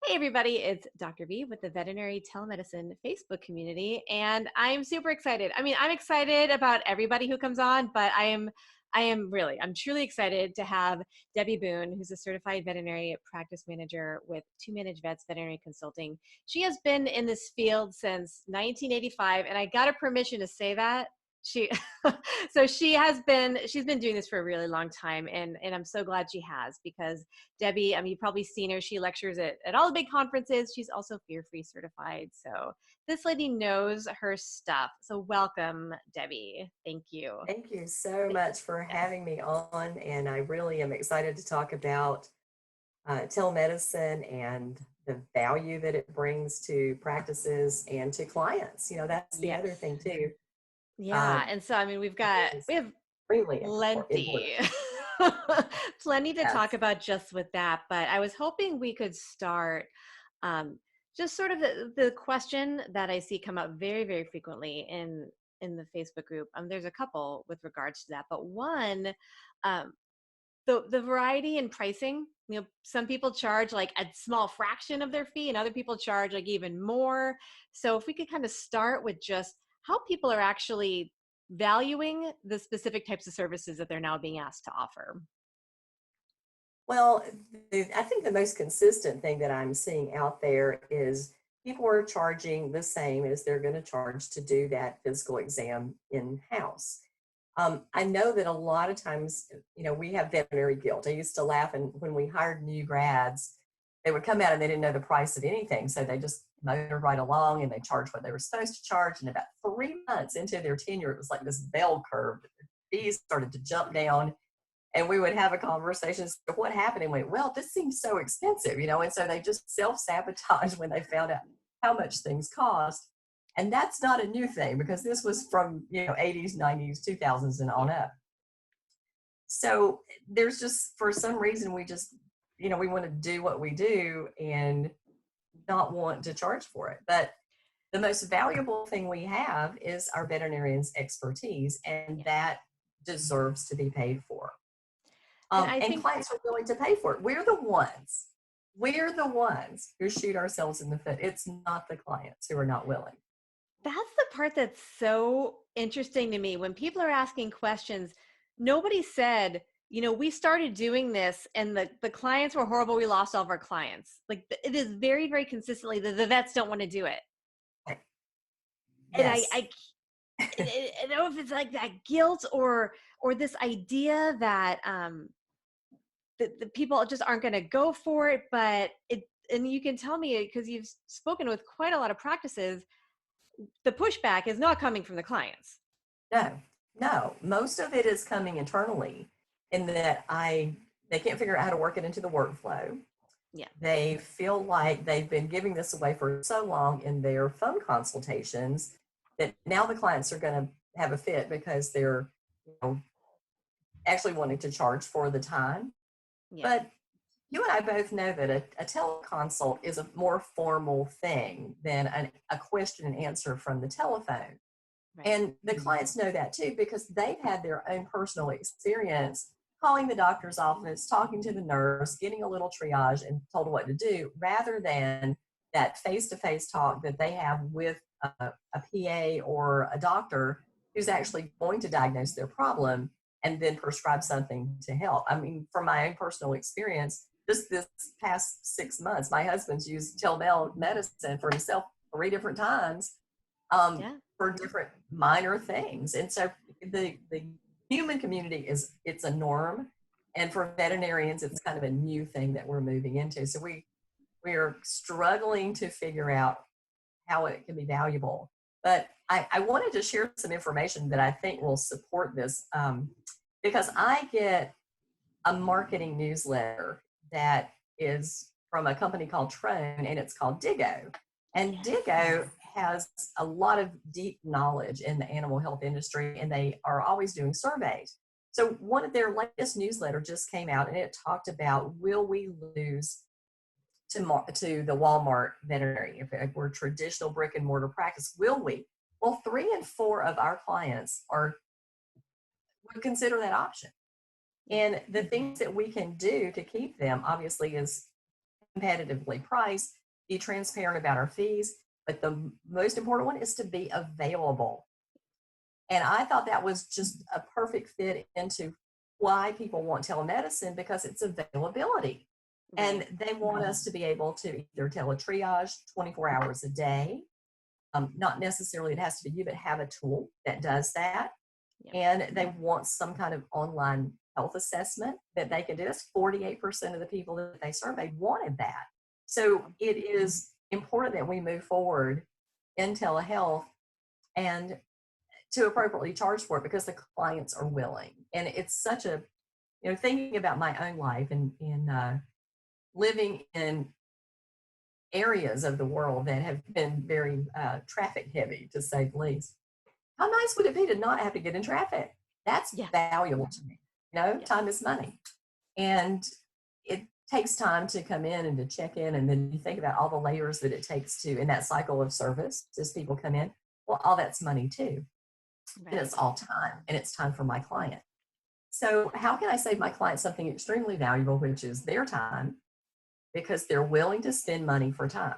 Hey everybody, it's Dr. V with the Veterinary Telemedicine Facebook community, and I'm super excited. I mean, I'm excited about everybody who comes on, but I'm truly excited to have Debbie Boone, who's a certified veterinary practice manager with Two Managed Vets Veterinary Consulting. She has been in this field since 1985, and I got her permission to say that. She so she's been doing this for a really long time, and I'm so glad she has, because Debbie, I mean, you've probably seen her. She lectures at all the big conferences. She's also fear-free certified. So this lady knows her stuff. So welcome, Debbie. Thank you. Thank you so much for Yes. having me on, and I really am excited to talk about telemedicine and the value that it brings to practices and to clients. That's the other Yes. thing too. Yeah. Um, And so, I mean, it is we have extremely important. plenty, plenty to talk Yes. about just with that. But I was hoping we could start um, just sort of the question that I see come up very, very frequently in the Facebook group. There's a couple with regards to that, but one, um, the variety in pricing. You know, some people charge like a small fraction of their fee, and other people charge like even more. So if we could kind of start with just how people are actually valuing the specific types of services that they're now being asked to offer. Well, I think the most consistent thing that I'm seeing out there is people are charging the same as they're going to charge to do that physical exam in-house. I know that a lot of times, we have veterinary guilt. I used to laugh, and when we hired new grads, they would come out and they didn't know the price of anything. So they just motored right along and they charged what they were supposed to charge. And about 3 months into their tenure, it was like this bell curve. The fees started to jump down, and we would have a conversation. So what happened? And went, well, this seems so expensive, and so they just self-sabotage when they found out how much things cost. And that's not a new thing, because this was from 80s, 90s, 2000s and on Yeah. up. So there's just, for some reason, we just, we want to do what we do and not want to charge for it. But the most valuable thing we have is our veterinarian's expertise, and Yeah. that deserves to be paid for. And I And think, clients are willing to pay for it. We're the ones who shoot ourselves in the foot. It's not the clients who are not willing. that's the part that's so interesting to me. When people are asking questions, nobody said, we started doing this and the clients were horrible. We lost all of our clients. Like, it is very, very consistently that the vets don't want to do it. And Yes. I don't know if it's like that guilt or this idea that the people just aren't going to go for it. But and you can tell me, because you've spoken with quite a lot of practices, the pushback is not coming from the clients. No, no. Most of it is coming internally, in that they can't figure out how to work it into the workflow. Yeah. They feel like they've been giving this away for so long in their phone consultations that now the clients are going to have a fit, because they're actually wanting to charge for the time. Yeah. But you and I both know that a teleconsult is a more formal thing than a question and answer from the telephone. Right. And the clients know that too, because they've had their own personal experience calling the doctor's office, talking to the nurse, getting a little triage and told what to do, rather than that face-to-face talk that they have with a PA or a doctor who's actually going to diagnose their problem and then prescribe something to help. I mean, from my own personal experience, this past 6 months, my husband's used telemedicine for himself 3 different times, Yeah. for different minor things. And so the human community it's a norm. And for veterinarians, it's kind of a new thing that we're moving into. So we are struggling to figure out how it can be valuable. But I wanted to share some information that I think will support this, because I get a marketing newsletter that is from a company called Trone, and it's called Digo. And Yes. Digo has a lot of deep knowledge in the animal health industry, and they are always doing surveys. So one of their latest newsletter just came out, and it talked about, will we lose to the Walmart veterinary? If we're traditional brick and mortar practice, will we? Well, 3 in 4 of our clients would consider that option. Yeah. And the things that we can do to keep them, obviously, is competitively priced, be transparent about our fees, but the most important one is to be available. And I thought that was just a perfect fit into why people want telemedicine, because it's availability. And Right. they want us to be able to either teletriage 24 hours a day. Not necessarily it has to be you, but have a tool that does that. Yep. And they want some kind of online health assessment that they can do. That's 48% of the people that they surveyed wanted that. So it is important that we move forward in telehealth and to appropriately charge for it, because the clients are willing. And it's such a, thinking about my own life and in living in areas of the world that have been very traffic heavy, to say the least. How nice would it be to not have to get in traffic? That's Yeah. valuable to me. Yeah. Time is money. And it takes time to come in and to check in. And then you think about all the layers that it takes to, in that cycle of service, as people come in, well, all that's money too. Right. And it's all time, and it's time for my client. So how can I save my client something extremely valuable, which is their time, because they're willing to spend money for time.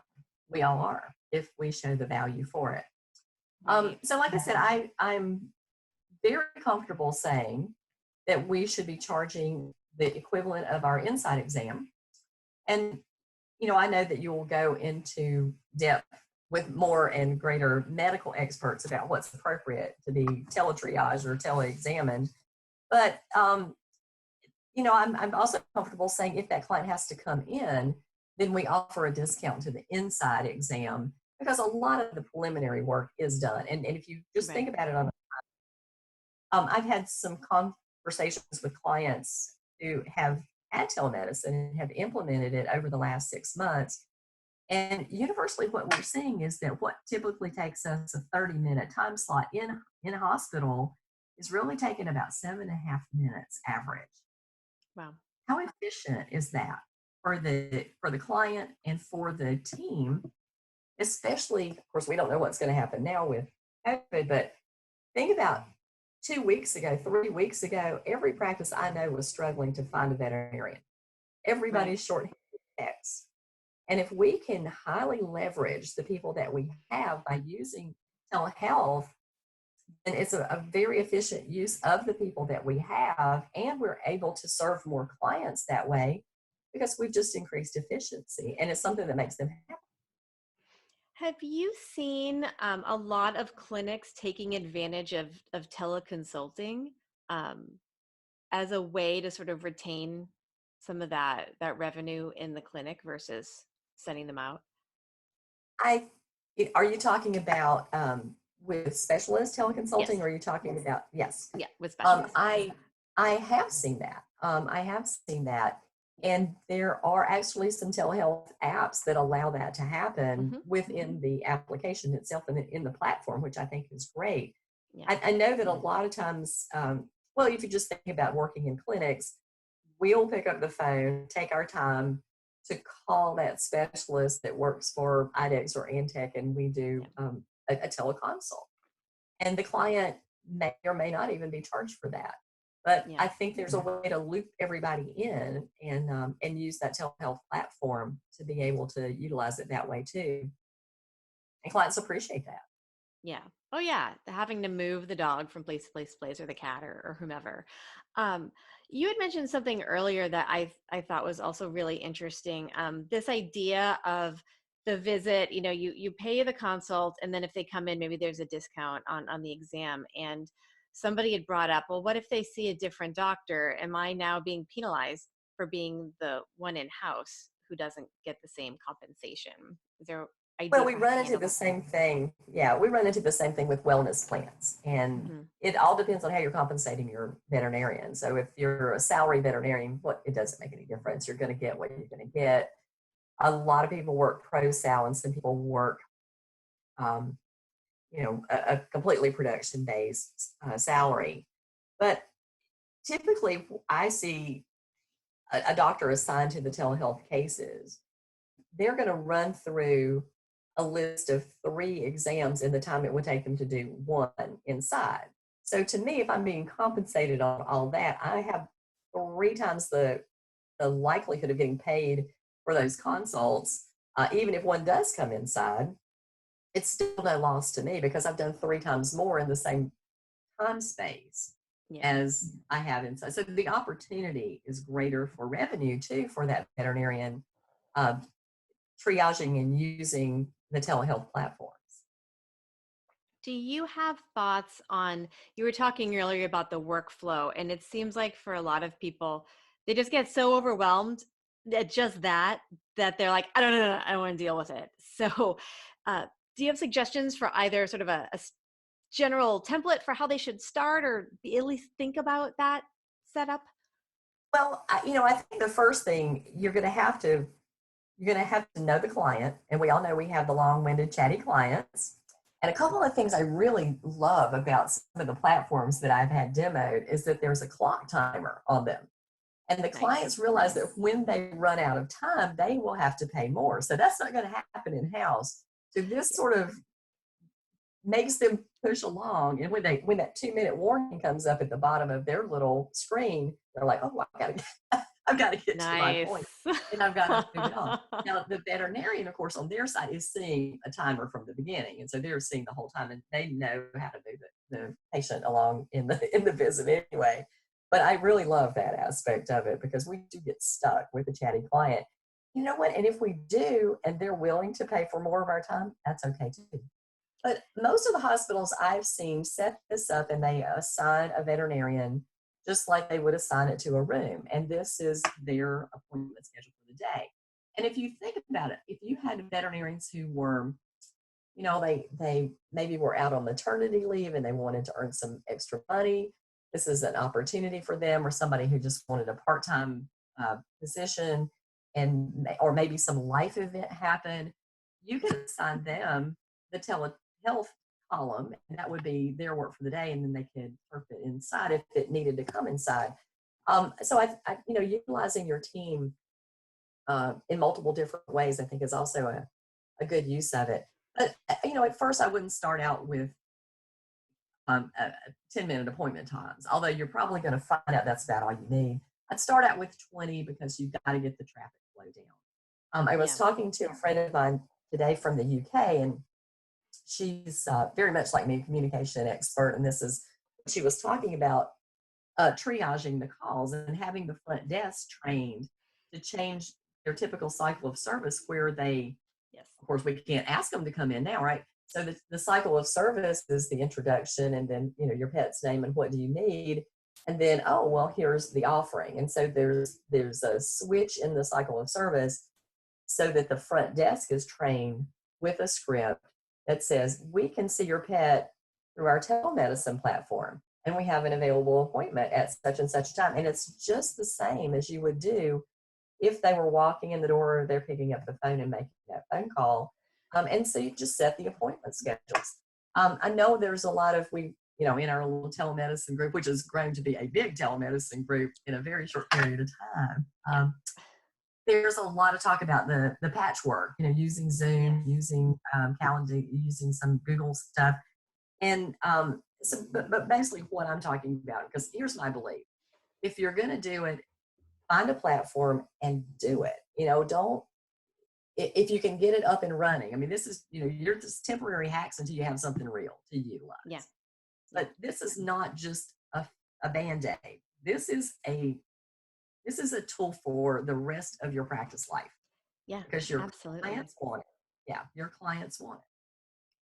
We all are, if we show the value for it. Right. So like I said, I'm very comfortable saying that we should be charging the equivalent of our inside exam. And, I know that you will go into depth with more and greater medical experts about what's appropriate to be teletriaged or teleexamined. But, I'm also comfortable saying if that client has to come in, then we offer a discount to the inside exam, because a lot of the preliminary work is done. And if you just think about it I've had some conversations with clients who have had telemedicine and have implemented it over the last 6 months. And universally, what we're seeing is that what typically takes us a 30-minute time slot in a hospital is really taking about 7.5 minutes average. Wow. How efficient is that for the client and for the team? Especially, of course, we don't know what's going to happen now with COVID, but think about 2 weeks ago, 3 weeks ago, every practice I know was struggling to find a veterinarian. Everybody's short techs. And if we can highly leverage the people that we have by using telehealth, then it's a very efficient use of the people that we have, and we're able to serve more clients that way because we've just increased efficiency, and it's something that makes them happy. Have you seen a lot of clinics taking advantage of teleconsulting as a way to sort of retain some of that revenue in the clinic versus sending them out? Are you talking about with specialist teleconsulting, Yes. or are you talking about, yes? Yeah, with specialists. I have seen that. I have seen that. And there are actually some telehealth apps that allow that to happen within the application itself and in the platform, which I think is great. Yeah. I know that a lot of times, well, if you just think about working in clinics, we'll pick up the phone, take our time to call that specialist that works for IDEX or Antec, and we do a teleconsult. And the client may or may not even be charged for that. But I think there's a way to loop everybody in and use that telehealth platform to be able to utilize it that way too. And clients appreciate that. Yeah. Oh yeah. Having to move the dog from place to place to place, or the cat, or whomever. You had mentioned something earlier that I thought was also really interesting. This idea of the visit, you pay the consult, and then if they come in, maybe there's a discount on the exam. And somebody had brought up, well, what if they see a different doctor? Am I now being penalized for being the one in-house who doesn't get the same compensation? Is there Well, idea we for how to run into handle the that? same thing. Yeah, we run into the same thing with wellness plans. And it all depends on how you're compensating your veterinarian. So if you're a salary veterinarian, it doesn't make any difference. You're going to get what you're going to get. A lot of people work pro sal, and some people work, a completely production based salary. But typically, I see a doctor assigned to the telehealth cases. They're going to run through a list of 3 exams in the time it would take them to do 1 inside. So to me, if I'm being compensated on all that, I have 3 times the likelihood of getting paid for those consults, even if one does come inside, it's still no loss to me because I've done 3 times more in the same time space Yeah. as I have inside. So the opportunity is greater for revenue too for that veterinarian, uh, triaging and using the telehealth platforms. Do you have thoughts on, you were talking earlier about the workflow, and it seems like for a lot of people, they just get so overwhelmed at just that they're like, I don't know, I don't want to deal with it. So, uh, do you have suggestions for either sort of a general template for how they should start, or at least think about that setup? Well, I think the first thing you're going to have to know the client, and we all know we have the long-winded, chatty clients. And a couple of things I really love about some of the platforms that I've had demoed is that there's a clock timer on them. And the Nice. clients realize that when they run out of time, they will have to pay more. So that's not going to happen in-house. So this sort of makes them push along. And when that 2-minute warning comes up at the bottom of their little screen, they're like, oh, I've got to get to my Nice. point, and I've got to move it on. Now, the veterinarian, of course, on their side is seeing a timer from the beginning. And so they're seeing the whole time, and they know how to move the patient along in the visit anyway. But I really love that aspect of it because we do get stuck with a chatty client. You know what? And if we do, and they're willing to pay for more of our time, that's okay too. But most of the hospitals I've seen set this up and they assign a veterinarian just like they would assign it to a room. And this is their appointment schedule for the day. And if you think about it, if you had veterinarians who were, they maybe were out on maternity leave and they wanted to earn some extra money, this is an opportunity for them, or somebody who just wanted a part-time position, or maybe some life event happened, you can assign them the telehealth column, and that would be their work for the day, and then they could work it inside if it needed to come inside. So utilizing your team in multiple different ways, I think, is also a good use of it. But at first, I wouldn't start out with 10-minute appointment times, although you're probably going to find out that's about all you need. I'd start out with 20 because you've got to get the traffic flow down. I was Yeah. talking to a friend of mine today from the UK, and she's very much like me, a communication expert, and she was talking about triaging the calls and having the front desk trained to change their typical cycle of service where they, Yes. of course, we can't ask them to come in now, right? So the cycle of service is the introduction, and then your pet's name and what do you need, and then here's the offering. And so there's a switch in the cycle of service so that the front desk is trained with a script that says we can see your pet through our telemedicine platform, and we have an available appointment at such and such a time. And it's just the same as you would do if they were walking in the door or they're picking up the phone and making that phone call. And so you just set the appointment schedules. I know there's a lot of, in our little telemedicine group, which has grown to be a big telemedicine group in a very short period of time. There's a lot of talk about the patchwork, using Zoom, using Calendar, using some Google stuff. And but basically what I'm talking about, because here's my belief. If you're going to do it, find a platform and do it. If you can get it up and running. I mean, this is, you're just temporary hacks until you have something real to utilize. Yeah. But this is not just a Band-Aid. This is a tool for the rest of your practice life. Yeah. Because your Absolutely. clients want it. Yeah, your clients want it.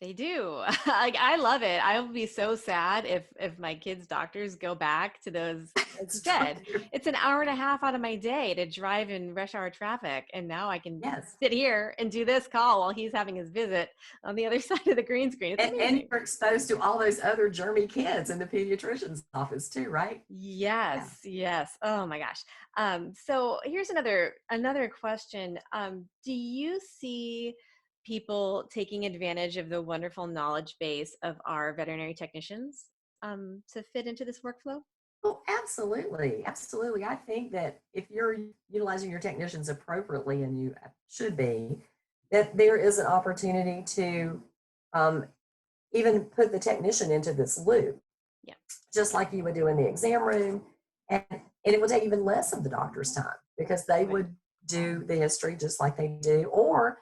They do. I love it. I will be so sad if my kids' doctors go back to those instead. It's an hour and a half out of my day to drive in rush hour traffic, and now I can sit here and do this call while he's having his visit on the other side of the green screen. It's amazing. And you're exposed to all those other germy kids in the pediatrician's office too, right? Yes, yes. Oh my gosh. So here's another question. Do you see people taking advantage of the wonderful knowledge base of our veterinary technicians to fit into this workflow? Oh, absolutely. Absolutely. I think that if you're utilizing your technicians appropriately, and you should be, that there is an opportunity to even put the technician into this loop. Yeah. Just like you would do in the exam room. And it would take even less of the doctor's time because they would do the history just like they do, or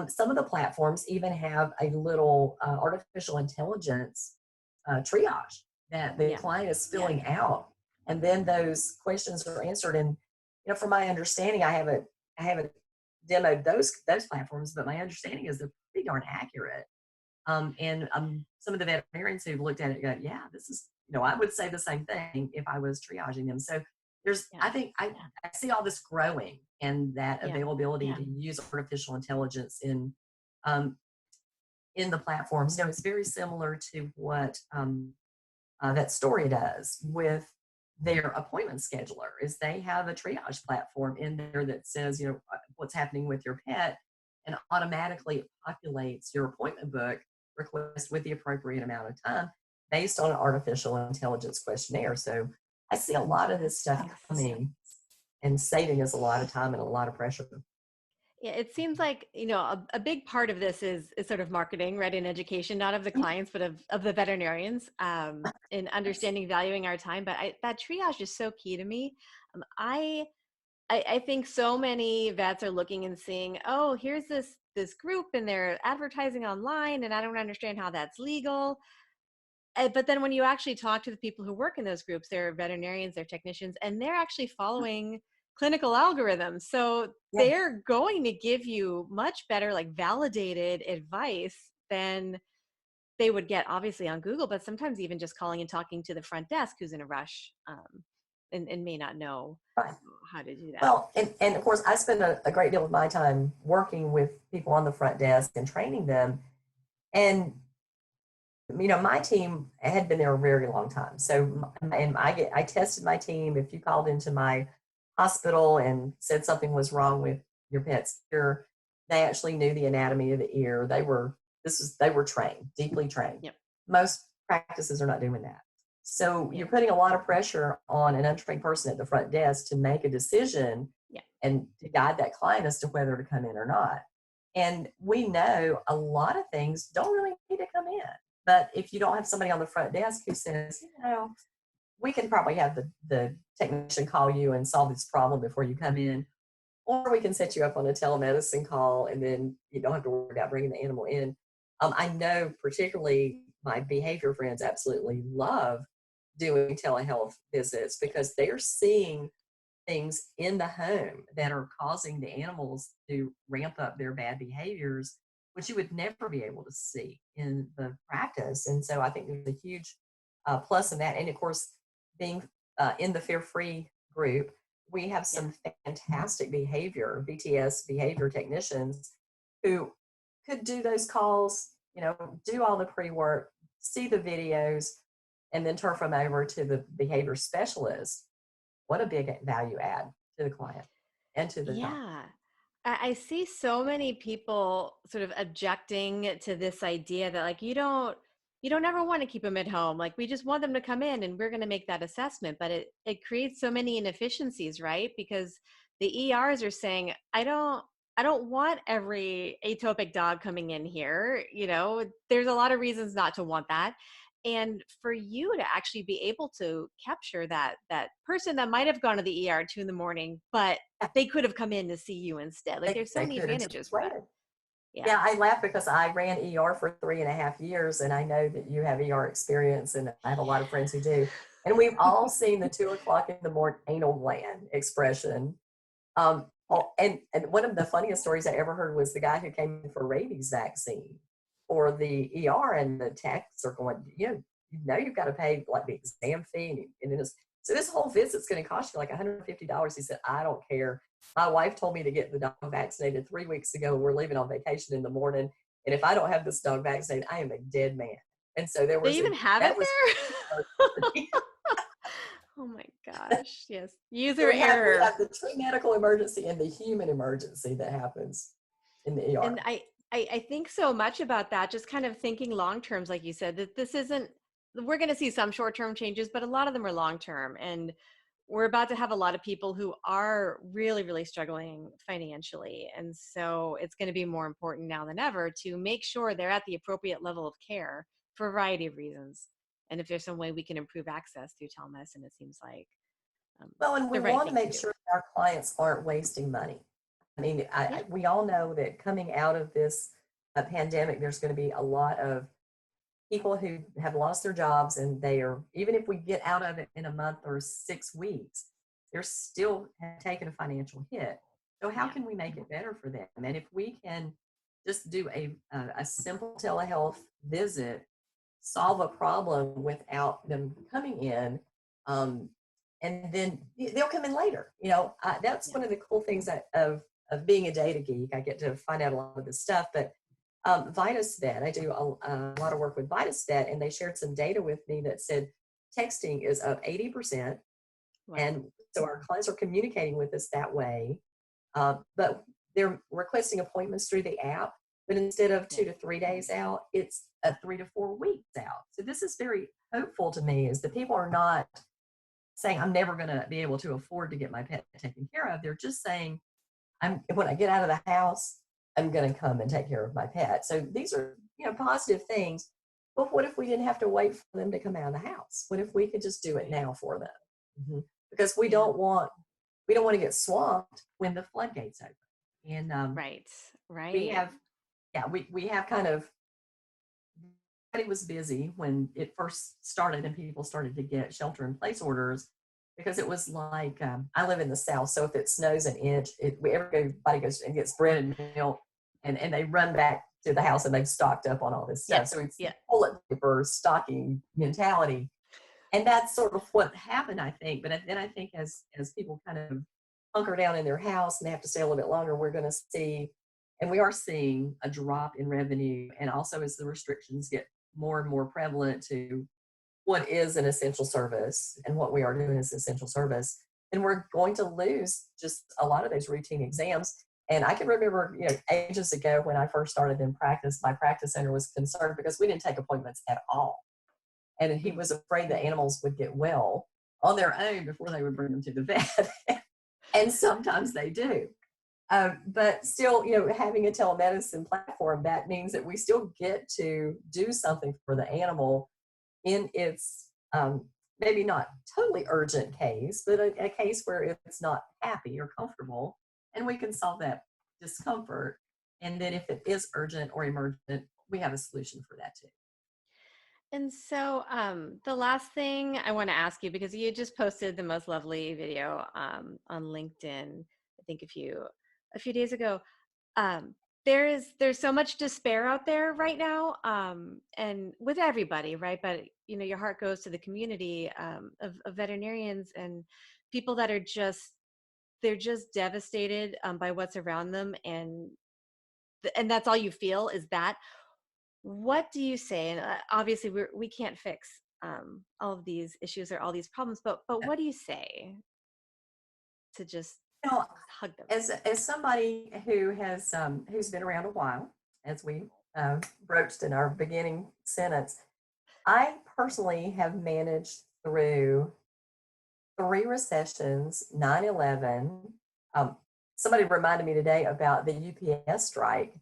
some of the platforms even have a little artificial intelligence triage that the Yeah. client is filling out, and then those questions are answered. And from my understanding, I haven't demoed those platforms, but my understanding is they're pretty darn accurate. And some of the veterinarians who've looked at it go, yeah, this is, I would say the same thing if I was triaging them. So Yeah. I think I see all this growing, and that Yeah. availability Yeah. to use artificial intelligence um, in the platforms. It's very similar to what that Story does with their appointment scheduler. Is they have a triage platform in there that says, what's happening with your pet, and automatically it populates your appointment book request with the appropriate amount of time based on an artificial intelligence questionnaire. So I see a lot of this stuff Yes. coming and saving us a lot of time and a lot of pressure. Yeah, it seems like, a big part of this is sort of marketing, right? And education, not of the clients, but of the veterinarians, in Yes. understanding, valuing our time. But that triage is so key to me. I think so many vets are looking and seeing, oh, here's this group and they're advertising online, and I don't understand how that's legal. But then when you actually talk to the people who work in those groups, they're veterinarians, they're technicians, and they're actually following clinical algorithms. So Yes. they're going to give you much better, like validated advice than they would get obviously on Google, but sometimes even just calling and talking to the front desk who's in a rush, and may not know Right. how to do that. Well, and of course, I spend a great deal of my time working with people on the front desk and training them. And my team had been there a very long time. So, and I tested my team. If you called into my hospital and said something was wrong with your pet's ear, they actually knew the anatomy of the ear. They were trained, deeply trained. Yep. Most practices are not doing that. So Yeah. you're putting a lot of pressure on an untrained person at the front desk to make a decision Yeah. and to guide that client as to whether to come in or not. And we know a lot of things don't really need to come in. But if you don't have somebody on the front desk who says, we can probably have the technician call you and solve this problem before you come in, or we can set you up on a telemedicine call and then you don't have to worry about bringing the animal in. I know particularly my behavior friends absolutely love doing telehealth visits because they're seeing things in the home that are causing the animals to ramp up their bad behaviors, which you would never be able to see in the practice. And so I think there's a huge plus in that. And of course, being in the fear free group, we have Yeah. some fantastic BTS behavior technicians who could do those calls, do all the pre work, see the videos, and then turn them over to the behavior specialist. What a big value add to the client and to the company. Yeah. I see so many people sort of objecting to this idea that, like, you don't ever want to keep them at home. Like, we just want them to come in and we're going to make that assessment. But it creates so many inefficiencies, right? Because the ERs are saying, I don't want every atopic dog coming in here. There's a lot of reasons not to want that. And for you to actually be able to capture that person that might have gone to the ER at 2 in the morning, but they could have come in to see you instead. Like, there's so They many could have just advantages for that. waited. Yeah. Yeah, I laugh because I ran ER for 3.5 years, and I know that you have ER experience, and I have a lot of friends who do. And we've all seen the 2 o'clock in the morning anal gland expression. Yeah. And one of the funniest stories I ever heard was the guy who came in for rabies vaccine for the ER, and the techs are going, you've got to pay like the exam fee, and so this whole visit's going to cost you like $150. He said, I don't care. My wife told me to get the dog vaccinated 3 weeks ago. We're leaving on vacation in the morning, and if I don't have this dog vaccinated, I am a dead man. And so They even have it that was there? Oh my gosh. Yes. so User we error. have the true medical emergency and the human emergency that happens in the And ER. I think so much about that, just kind of thinking long terms, like you said, that this isn't, we're going to see some short term changes, but a lot of them are long term. And we're about to have a lot of people who are really, really struggling financially. And so it's going to be more important now than ever to make sure they're at the appropriate level of care for a variety of reasons. And if there's some way we can improve access through telemedicine, it seems like Well, and we the right want to thing to make do. sure that our clients aren't wasting money. I mean, Yeah. we all know that coming out of this pandemic, there's going to be a lot of people who have lost their jobs, and they are, even if we get out of it in a month or 6 weeks, they're still taking a financial hit. So how Yeah. can we make it better for them? And if we can just do a simple telehealth visit, solve a problem without them coming in, um, and then they'll come in later. That's Yeah. one of the cool things of being a data geek. I get to find out a lot of this stuff, but Vitus Vet, I do a lot of work with Vitus Vet, and they shared some data with me that said texting is up 80%. Wow. And so our clients are communicating with us that way. But they're requesting appointments through the app, but instead of Yeah. 2 to 3 days out, it's 3 to 4 weeks out. So this is very hopeful to me, is that people are not saying, I'm never going to be able to afford to get my pet taken care of. They're just saying, when I get out of the house, I'm going to come and take care of my pet. So these are, positive things. But what if we didn't have to wait for them to come out of the house? What if we could just do it now for them? Because we Yeah. don't want to get swamped when the floodgates open. And Right. we Right. have, yeah, we have kind of, everybody was busy when it first started and people started to get shelter in place orders, because it was like, I live in the South, so if it snows an inch, everybody goes and gets bread and milk, and they run back to the house and they've stocked up on all this Yeah. stuff. So it's Yeah. toilet paper stocking mentality. And that's sort of what happened, I think. But then I think as people kind of hunker down in their house and they have to stay a little bit longer, we're going to see, and we are seeing, a drop in revenue. And also as the restrictions get more and more prevalent to what is an essential service and what we are doing as essential service, and we're going to lose just a lot of those routine exams. And I can remember, ages ago when I first started in practice, my practice owner was concerned because we didn't take appointments at all. And he was afraid the animals would get well on their own before they would bring them to the vet. And sometimes they do. But still, having a telemedicine platform, that means that we still get to do something for the animal in its maybe not totally urgent case, but a case where it's not happy or comfortable, and we can solve that discomfort. And then if it is urgent or emergent, we have a solution for that too. And so, the last thing I want to ask you, because you just posted the most lovely video on LinkedIn, I think a few days ago. Um, there's so much despair out there right now, and with everybody, right? But your heart goes to the community of veterinarians and people that are they're just devastated by what's around them, and that's all you feel is that. What do you say? And obviously, we can't fix all of these issues or all these problems, but what do you say to just You know, hug them? as somebody who's been around a while, as we broached in our beginning sentence, I personally have managed through 3 recessions, 9/11. Somebody reminded me today about the UPS strike,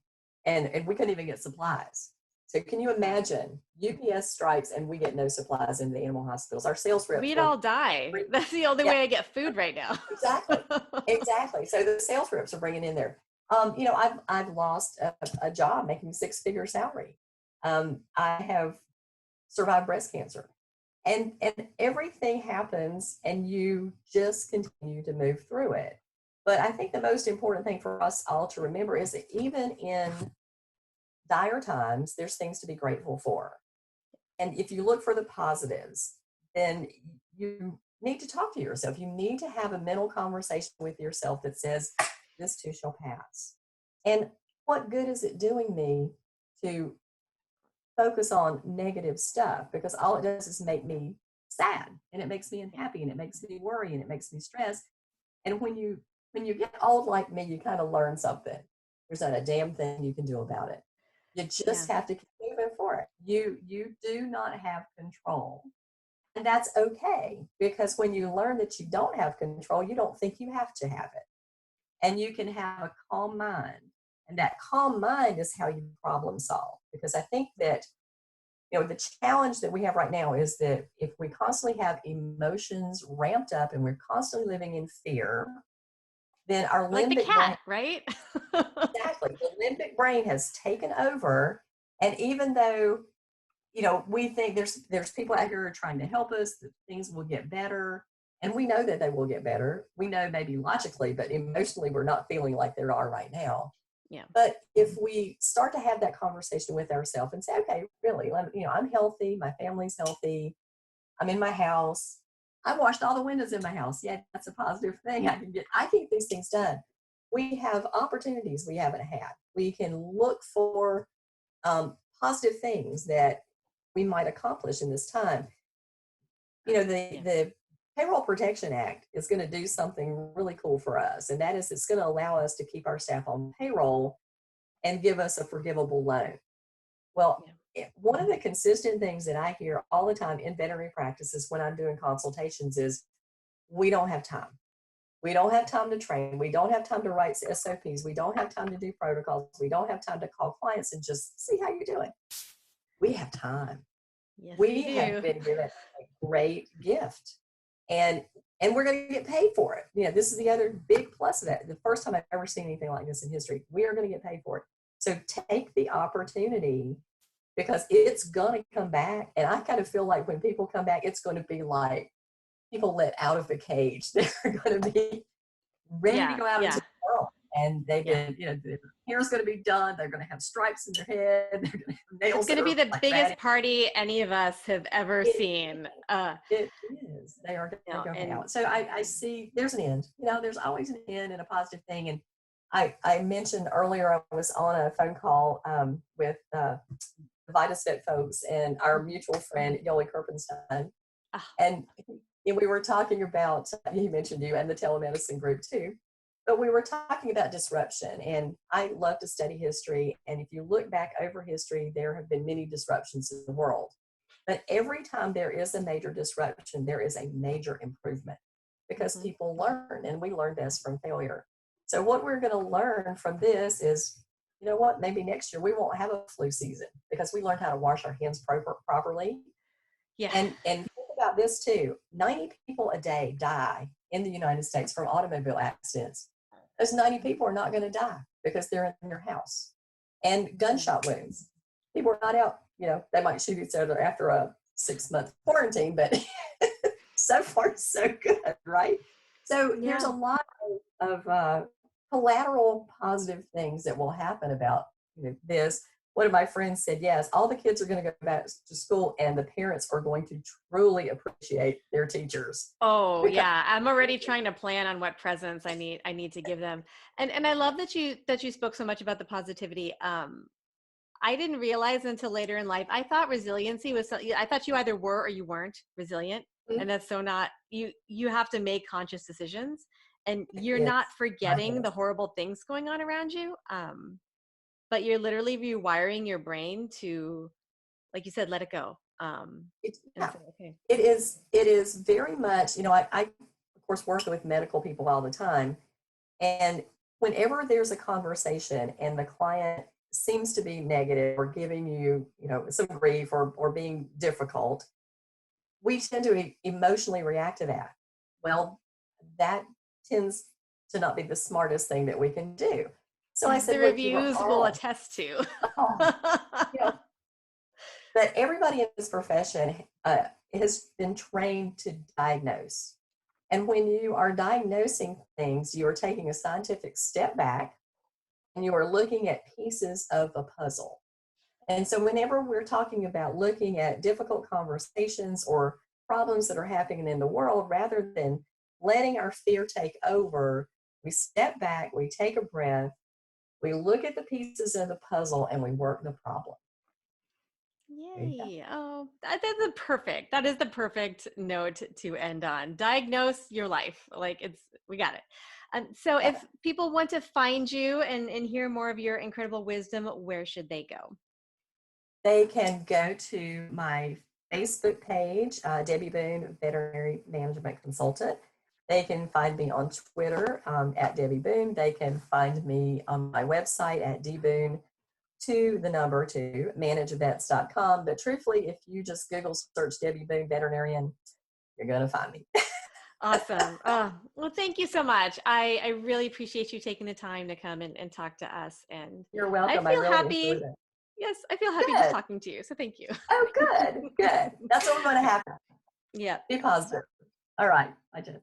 and we couldn't even get supplies. So can you imagine UPS strikes and we get no supplies in the animal hospitals? Our sales reps We'd were, all die. That's the only yeah, way I get food right now. exactly, exactly. So the sales reps are bringing in there. I've lost a job making 6-figure salary. I have survived breast cancer. And everything happens and you just continue to move through it. But I think the most important thing for us all to remember is that even in dire times, there's things to be grateful for. And if you look for the positives, then you need to talk to yourself. You need to have a mental conversation with yourself that says, this too shall pass. And what good is it doing me to focus on negative stuff? Because all it does is make me sad, and it makes me unhappy, and it makes me worry, and it makes me stress. And when you get old like me, you kind of learn something. There's not a damn thing you can do about it. You Yeah. just have to keep moving for it. You do not have control. And that's okay, because when you learn that you don't have control, you don't think you have to have it. And you can have a calm mind. And that calm mind is how you problem solve. Because I think that The challenge that we have right now is that if we constantly have emotions ramped up and we're constantly living in fear, then our Like the limbic brain, cat, right? exactly, the limbic brain has taken over. And even though, we think there's people out here trying to help us, that things will get better. And we know that they will get better. We know maybe logically, but emotionally, we're not feeling like they are right now. Yeah. But if we start to have that conversation with ourselves and say, okay, really, I'm healthy, my family's healthy, I'm in my house, I washed all the windows in my house. Yeah, that's a positive thing. I can get these things done. We have opportunities we haven't had. We can look for positive things that we might accomplish in this time. The Payroll Protection Act is going to do something really cool for us, and that is it's going to allow us to keep our staff on payroll and give us a forgivable loan. Well, one of the consistent things that I hear all the time in veterinary practices when I'm doing consultations is we don't have time. We don't have time to train. We don't have time to write SOPs. We don't have time to do protocols. We don't have time to call clients and just see how you're doing. We have time. Yes, We have do. been given a great gift, and we're going to get paid for it. This is the other big plus of that. The first time I've ever seen anything like this in history. We are going to get paid for it. So take the opportunity, because it's going to come back. And I kind of feel like when people come back, it's going to be like people let out of the cage. They're going to be ready to go out into the world. And they've been, their hair's going to be done. They're going to have stripes in their head. They're going to have nails. It's going to be the biggest party any of us have ever seen. It is. They are going to go out. So I see there's an end. There's always an end and a positive thing. And I mentioned earlier I was on a phone call with the VitaStet folks and our mutual friend, Yoli Kerpenstein. And we were talking about, he mentioned you and the telemedicine group too, but we were talking about disruption. And I love to study history. And if you look back over history, there have been many disruptions in the world. But every time there is a major disruption, there is a major improvement, because people learn, and we learn best from failure. So what we're going to learn from this is, maybe next year we won't have a flu season because we learned how to wash our hands properly. Yeah. And think about this too. 90 people a day die in the United States from automobile accidents. Those 90 people are not going to die because they're in their house. And gunshot wounds. People are not out, they might shoot each other after a 6-month quarantine, but so far so good, right? So there's a lot of collateral positive things that will happen about this. One of my friends said, yes, all the kids are going to go back to school and the parents are going to truly appreciate their teachers. Oh yeah. I'm already trying to plan on what presents I need to give them. And I love that you spoke so much about the positivity. I didn't realize until later in life, I thought resiliency was, I thought you either were or you weren't resilient. Mm-hmm. And that's so not, you have to make conscious decisions, and you're not forgetting the horrible things going on around you. But you're literally rewiring your brain to, like you said, let it go. It is very much, I of course work with medical people all the time. And whenever there's a conversation and the client seems to be negative or giving you, some grief or being difficult, we tend to emotionally react to that. Well, that tends to not be the smartest thing that we can do. So I said, the reviews will attest to. But everybody in this profession has been trained to diagnose. And when you are diagnosing things, you are taking a scientific step back and you are looking at pieces of a puzzle. And so whenever we're talking about looking at difficult conversations or problems that are happening in the world, rather than letting our fear take over, we step back, we take a breath, we look at the pieces of the puzzle, and we work the problem. Yay. Oh, that is the perfect note to end on. Diagnose your life. We got it. So if people want to find you and hear more of your incredible wisdom, where should they go? They can go to my Facebook page, Debbie Boone, Veterinary Management Consultant. They can find me on Twitter at Debbie Boone. They can find me on my website at to the number 2, managevets.com. But truthfully, if you just Google search Debbie Boone veterinarian, you're going to find me. Awesome. Oh, well, thank you so much. I really appreciate you taking the time to come and talk to us. And You're I welcome. I feel really enjoyed happy. it. Yes, I feel happy just Good. talking to you. So thank you. Oh, good. Good. That's what we want to happen. Yeah. Be positive. All right. Bye, Jen.